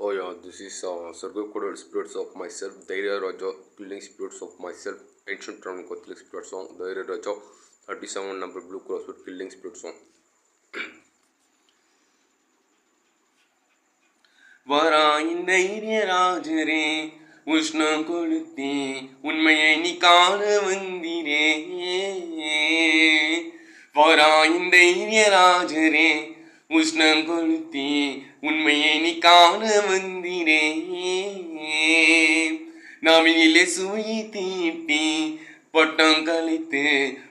Oh yeah, this is Sargo Coded Spirits of Myself, Daira Raja, Killing Spirits of Myself, Ancient Roman Catholic Spirit Song, Daira Raja, 37 number Blue Cross with Killing Spirit Song. வராயின் தைரியராஜரே உஷ்ணம் கொளுத்தே உண்மையை நீ காண வந்திரே. வராயின் தைரியராஜரே உஷ்ணம் கொளுத்தே உண்மையை நீ காண வந்திரே. நாவிலே சுவையை தீட்டி பட்டம் கழித்து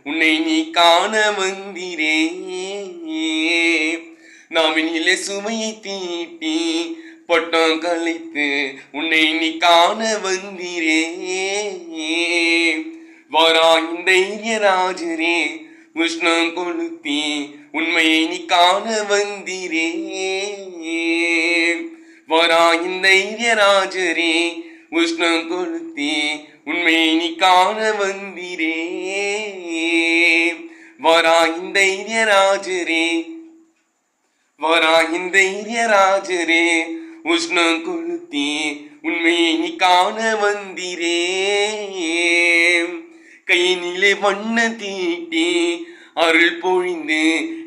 உன்னை நீ காண வந்திரே. நாவிலே சுவையை தீட்டி பட்டம் கழித்து உன்னை நீ காண வந்திரே. வராயின் தைரியராஜரே உஷ்ணம் கொளுத்தி உண்மையை நீ காண வந்திரே. வராயின் தைரியராஜரே உஷ்ணம் கொளுத்தி உண்மையை நீ காண வந்திரே. வராயின் தைரியராஜரே வராயின் தைரியராஜரே உஷ்ணம் கொளுத்தி உண்மையை நீ காண வந்திரே. கையினிலே வண்ண தீட்டி அருள் பொழிந்து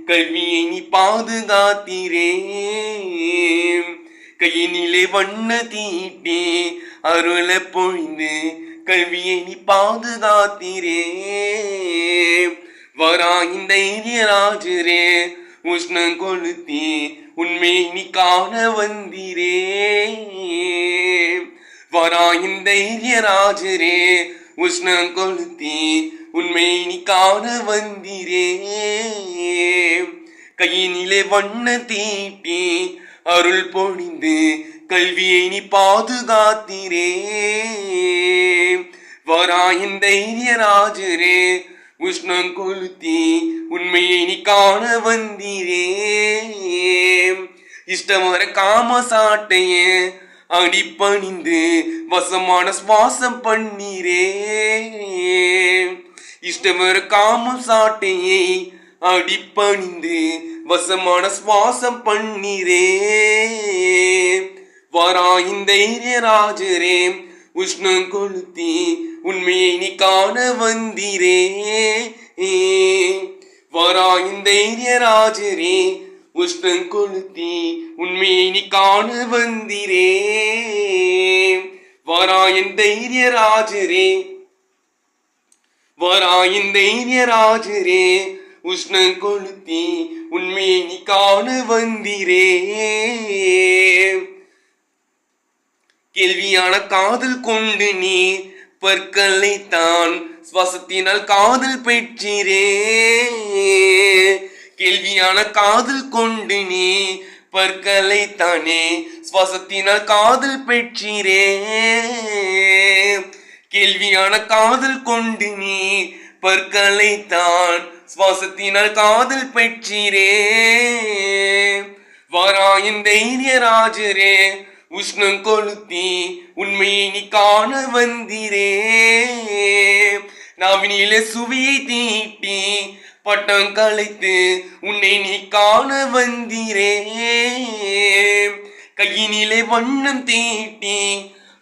கல்வியை நீ பாதுகாத்திரே. கையினிலே வண்ண தீட்டி அருள பொழிந்து கல்வியை நீ பாதுகாத்திரே. வராயின் தைரியராஜரே உஷ்ணம் கொளுத்தி உண்மையை நீ காண வந்திரே. வராயின் தைரியராஜரே உஷ்ணம் கொளுத்தி உண்மையை நீ காண வந்திரே. கையினிலே வண்ண தீட்டி அருள் பொழிந்து கல்வியை நீ பாதுகாத்திரே. வராயின் தைரியராஜரே உஷ்ணம் கொளுத்தி உண்மையை நீ காண வந்திரே. இஷ்டமர காம சாட்டைய அடிப்பணிந்து வசமான சுவாசம் பண்ணீரே. இஷ்டமர காம சாட்டையை அடிப்பணிந்து வசமான சுவாசம் பண்ணீரே. வராயின் தைரியராஜரே உஷ்ணம் கொளுத்தி உண்மையை நீ காண வந்திரே. வராயின் தைரியராஜரே உஷ்ணம் கொளுத்தி உண்மையை நீ காண வந்திரே. வராயின் தைரியராஜரே வராயின் தைரியராஜரே உஷ்ணம் கொளுத்தி உண்மையை நீ காண வந்திரே. கேள்வியான காதல் கொண்டு நீ பற்களை தான் சுவாசத்தினால் காதல் பெற்றீரே. கேள்வியான காதல் கொண்டு நீ பற்களை தானே சுவாசத்தினால் காதல் பெற்றீரே. கேள்வியான காதல் கொண்டு நீ பற்களை தான் சுவாசத்தினால் காதல் பெற்றீரே. வராயின் தைரியராஜரே உஷ்ணம் கொளுத்தி உண்மையை நீ காண வந்திரே. நாவினிலே சுவையை தீட்டி பட்டம் களைத்து உன்னை நீ காண வந்திரே. கையினிலே வண்ணம் தீட்டி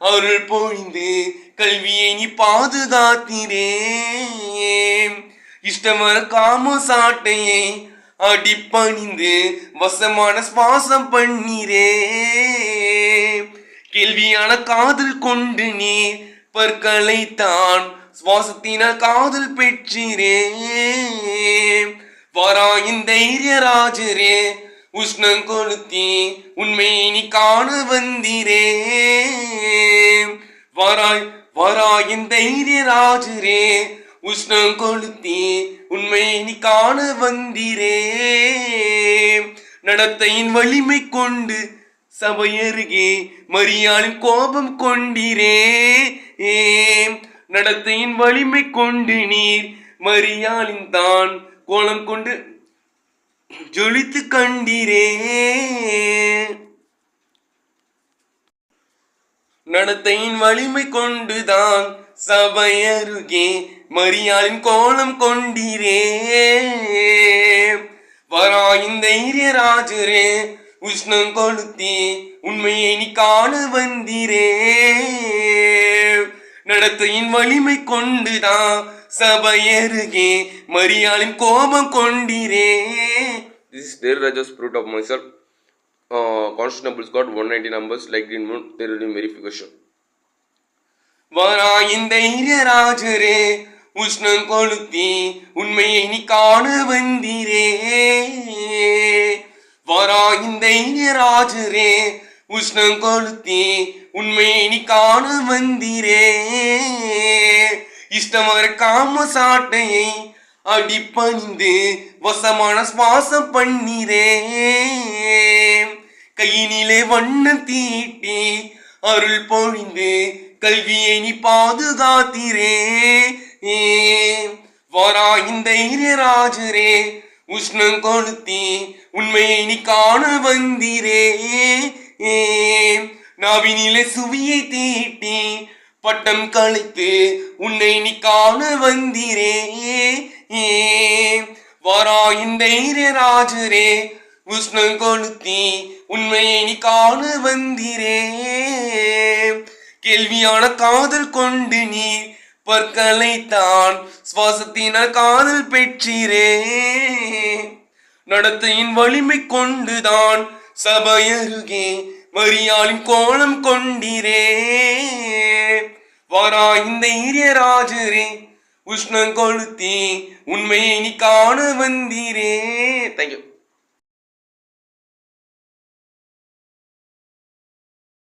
அருள் பொழிந்து கல்வியை நீ பாதுகாத்திரே. இஷ்டமர காம சாட்டையை அடிப்பணிந்து வசமான சுவாசம் பண்ணீரே. கேள்வியான காதல் கொண்டு நீ பற்களை தான் சுவாசத்தினால் காதல் பெற்றீரே. வராயின் தைரியராஜரே உஷ்ணம் கொளுத்தி உண்மையை நீ காண வந்திரே. வராயின் தைரியராஜரே உஷ்ணம் கொளுத்தி உண்மையை நீ காண வந்திரே. நடத்தையின் வலிமை கொண்டு சபையருகே மரியாளின் கோபம் கொண்டிரே. நடத்தையின் வலிமை கொண்டு நீர் மரியாளின் தான் கோலம் கொண்டு ஜொலித்து கண்டிரே. நடத்தையின் வலிமை கொண்டுதான் சபையருகே மரியாளின் கோலம் கொண்டிரே. வராயின் தைரியராஜரே உஷ்ணம் கொளுத்தி உண்மையை நீ காண வந்திரே. நடத்தையின் வலிமை கொண்டுதான் சபையருகே மரியாளின் கோபம் கொண்டிரே. This is Deira Raja spirit of myself. Constables got 190 numbers like Green Moon. They will in verification. வராயின் தைரிய ராஜரே உஷ்ணம் கொளுத்தி உண்மையை நீ காண வந்திரே. வராயின் தைரிய ராஜரே உஷ்ணம் கொளுத்தி உண்மையை நீ காண வந்திரே. இஷ்டமர காம சாட்டையை அடிப்பணிந்து வசமான சுவாசம் பண்ணிரே. கையினிலே வண்ணம் தீட்டி அருள் பொழிந்து கல்வியை நீ பாதுகாத்திரே. வராயின் தைரிய ராஜரே உஷ்ணம் கொளுத்தி உண்மையை நீ காண வந்திரே. நாவினிலே சுவியை தீட்டி பட்டம் கழித்து உன்னை நீ காண வந்திரே. வராயின் தைரிய ராஜரே உஷ்ணம் கொளுத்தி உண்மையை நீ காண வந்திரே. கேள்வியான காதல் கொண்டு நீ பற்களைத்தான் சுவாசத்தினால் காதல் பெற்றிரே. நடத்தையின் வலிமை கொண்டுதான் சபையருகே மரியாளின் கோலம் கொண்டிரே. வராயின் தைரிய ராஜரே உஷ்ணம் கொளுத்தி உண்மையை நீ காண வந்திரே. தேங்க்யூ.